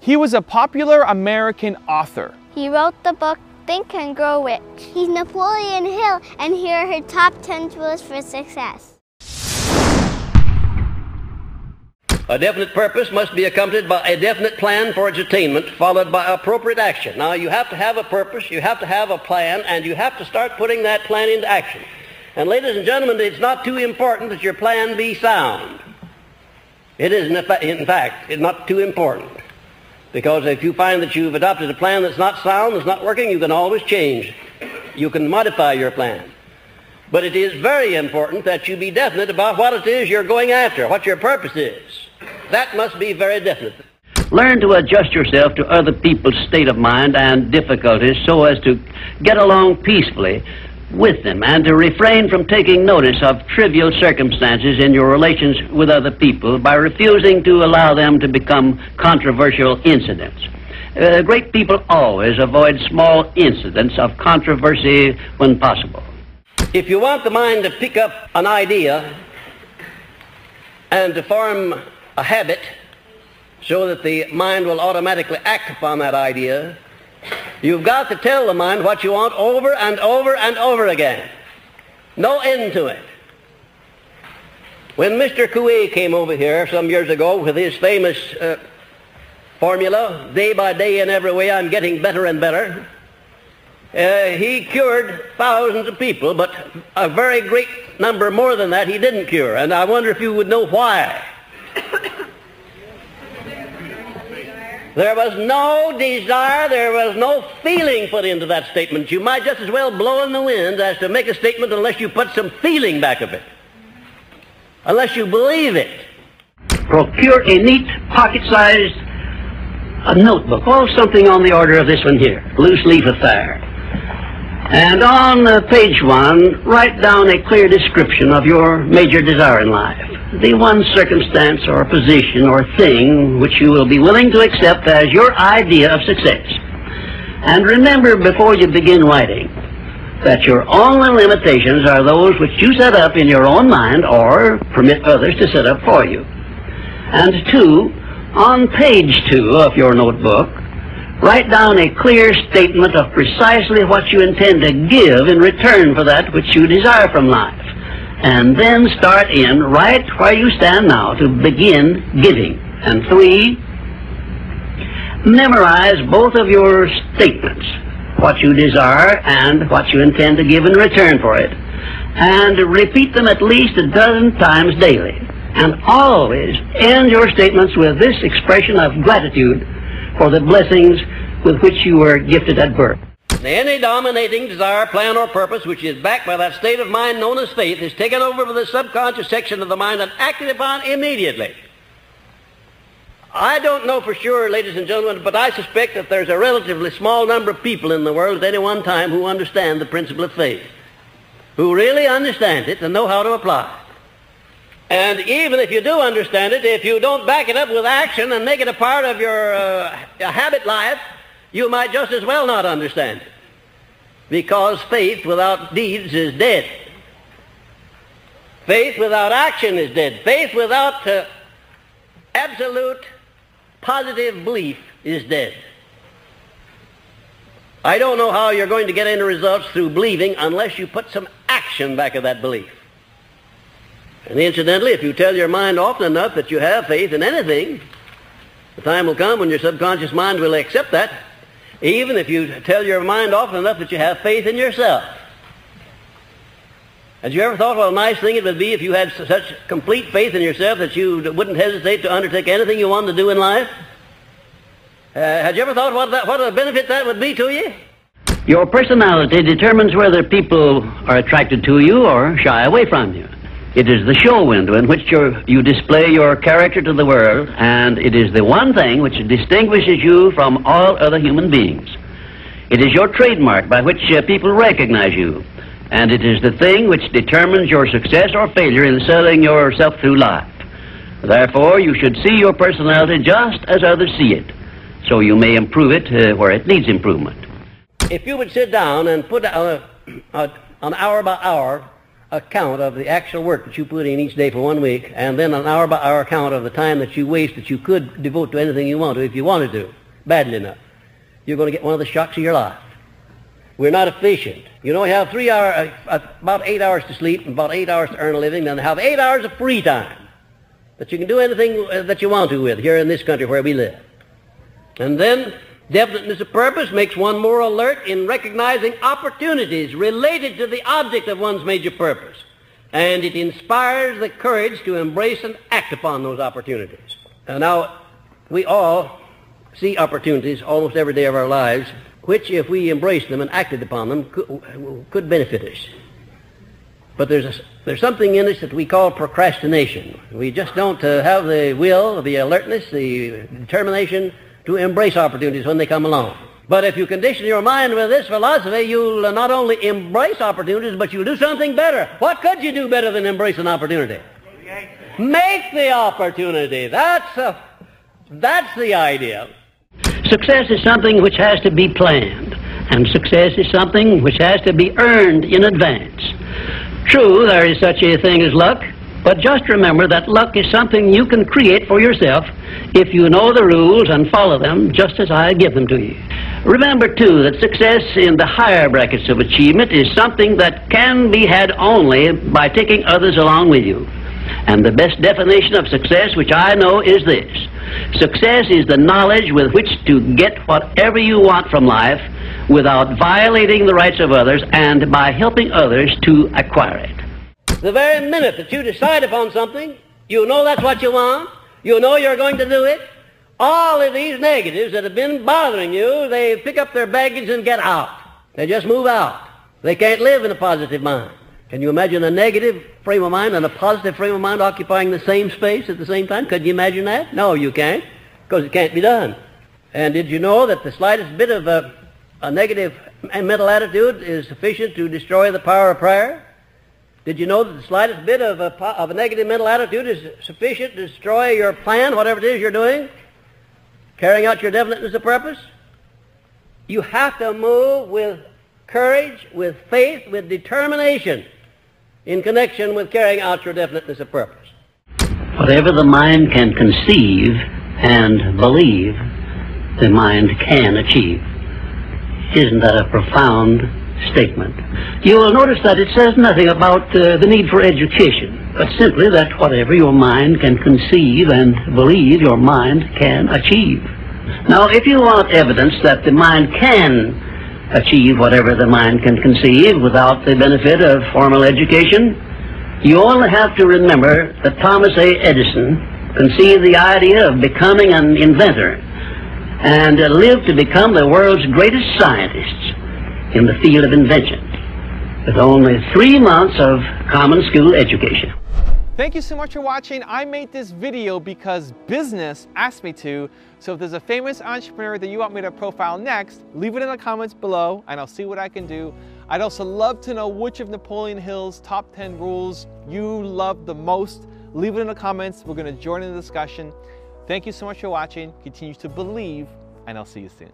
He was a popular American author. He wrote the book Think and Grow Rich. He's Napoleon Hill, and here are her top 10 tools for success. A definite purpose must be accompanied by a definite plan for its attainment, followed by appropriate action. Now, you have to have a purpose, you have to have a plan, and you have to start putting that plan into action. And ladies and gentlemen, it's not too important that your plan be sound. It is, in fact, it's not too important. Because if you find that you've adopted a plan that's not sound, that's not working, you can always change. You can modify your plan. But it is very important that you be definite about what it is you're going after, what your purpose is. That must be very definite. Learn to adjust yourself to other people's state of mind and difficulties so as to get along peacefully with them and to refrain from taking notice of trivial circumstances in your relations with other people by refusing to allow them to become controversial incidents. Great people always avoid small incidents of controversy when possible. If you want the mind to pick up an idea and to form a habit so that the mind will automatically act upon that idea, you've got to tell the mind what you want over and over and over again. No end to it. When Mr. Coué came over here some years ago with his famous formula, day by day in every way I'm getting better and better, he cured thousands of people, but a very great number more than that he didn't cure. And I wonder if you would know why. There was no desire, there was no feeling put into that statement. You might just as well blow in the wind as to make a statement unless you put some feeling back of it. Unless you believe it. Procure a neat, pocket-sized notebook, or something on the order of this one here, loose leaf affair. And on page 1, write down a clear description of your major desire in life. The one circumstance or position or thing which you will be willing to accept as your idea of success. And remember before you begin writing that your only limitations are those which you set up in your own mind or permit others to set up for you. And 2, on page 2 of your notebook, write down a clear statement of precisely what you intend to give in return for that which you desire from life. And then start in right where you stand now to begin giving. And 3, memorize both of your statements, what you desire and what you intend to give in return for it. And repeat them at least a dozen times daily. And always end your statements with this expression of gratitude for the blessings with which you were gifted at birth. Any dominating desire, plan, or purpose which is backed by that state of mind known as faith is taken over by the subconscious section of the mind and acted upon immediately. I don't know for sure, ladies and gentlemen, but I suspect that there's a relatively small number of people in the world at any one time who understand the principle of faith, who really understand it and know how to apply it. And even if you do understand it, if you don't back it up with action and make it a part of your habit life, you might just as well not understand it. Because faith without deeds is dead. Faith without action is dead. Faith without absolute positive belief is dead. I don't know how you're going to get any results through believing unless you put some action back of that belief. And incidentally, if you tell your mind often enough that you have faith in anything, the time will come when your subconscious mind will accept that, even if you tell your mind often enough that you have faith in yourself. Had you ever thought what a nice thing it would be if you had such complete faith in yourself that you wouldn't hesitate to undertake anything you wanted to do in life? Had you ever thought what a benefit that would be to you? Your personality determines whether people are attracted to you or shy away from you. It is the show window in which you display your character to the world, and it is the one thing which distinguishes you from all other human beings. It is your trademark by which people recognize you, and it is the thing which determines your success or failure in selling yourself through life. Therefore, you should see your personality just as others see it, so you may improve it where it needs improvement. If you would sit down and put an hour by hour account of the actual work that you put in each day for 1 week, and then an hour-by-hour account of the time that you waste that you could devote to anything you want to if you wanted to, badly enough, you're going to get one of the shocks of your life. We're not efficient. You know, you have about 8 hours to sleep and about 8 hours to earn a living, then have 8 hours of free time that you can do anything that you want to with here in this country where we live. And then definiteness of purpose makes one more alert in recognizing opportunities related to the object of one's major purpose. And it inspires the courage to embrace and act upon those opportunities. And now, we all see opportunities almost every day of our lives, which, if we embraced them and acted upon them, could benefit us. But there's something in us that we call procrastination. We just don't have the will, the alertness, the determination to embrace opportunities when they come along. But if you condition your mind with this philosophy, you'll not only embrace opportunities, but you'll do something better. What could you do better than embrace an opportunity? Make the opportunity. That's the idea. Success is something which has to be planned, and success is something which has to be earned in advance. True, there is such a thing as luck, but just remember that luck is something you can create for yourself if you know the rules and follow them just as I give them to you. Remember, too, that success in the higher brackets of achievement is something that can be had only by taking others along with you. And the best definition of success, which I know, is this. Success is the knowledge with which to get whatever you want from life without violating the rights of others and by helping others to acquire it. The very minute that you decide upon something, you know that's what you want, you know you're going to do it, all of these negatives that have been bothering you, they pick up their baggage and get out. They just move out. They can't live in a positive mind. Can you imagine a negative frame of mind and a positive frame of mind occupying the same space at the same time? Could you imagine that? No, you can't, because it can't be done. And did you know that the slightest bit of a negative mental attitude is sufficient to destroy the power of prayer? Did you know that the slightest bit of a negative mental attitude is sufficient to destroy your plan, whatever it is you're doing, carrying out your definiteness of purpose? You have to move with courage, with faith, with determination in connection with carrying out your definiteness of purpose. Whatever the mind can conceive and believe, the mind can achieve. Isn't that a profound statement? You will notice that it says nothing about the need for education, but simply that whatever your mind can conceive and believe, your mind can achieve. Now, if you want evidence that the mind can achieve whatever the mind can conceive without the benefit of formal education, you only have to remember that Thomas A. Edison conceived the idea of becoming an inventor and lived to become the world's greatest scientist in the field of invention with only 3 months of common school education. Thank you so much for watching. I made this video because business asked me to. So if there's a famous entrepreneur that you want me to profile next, leave it in the comments below and I'll see what I can do. I'd also love to know which of Napoleon Hill's top 10 rules you love the most. Leave it in the comments. We're going to join in the discussion. Thank you so much for watching. Continue to believe, and I'll see you soon.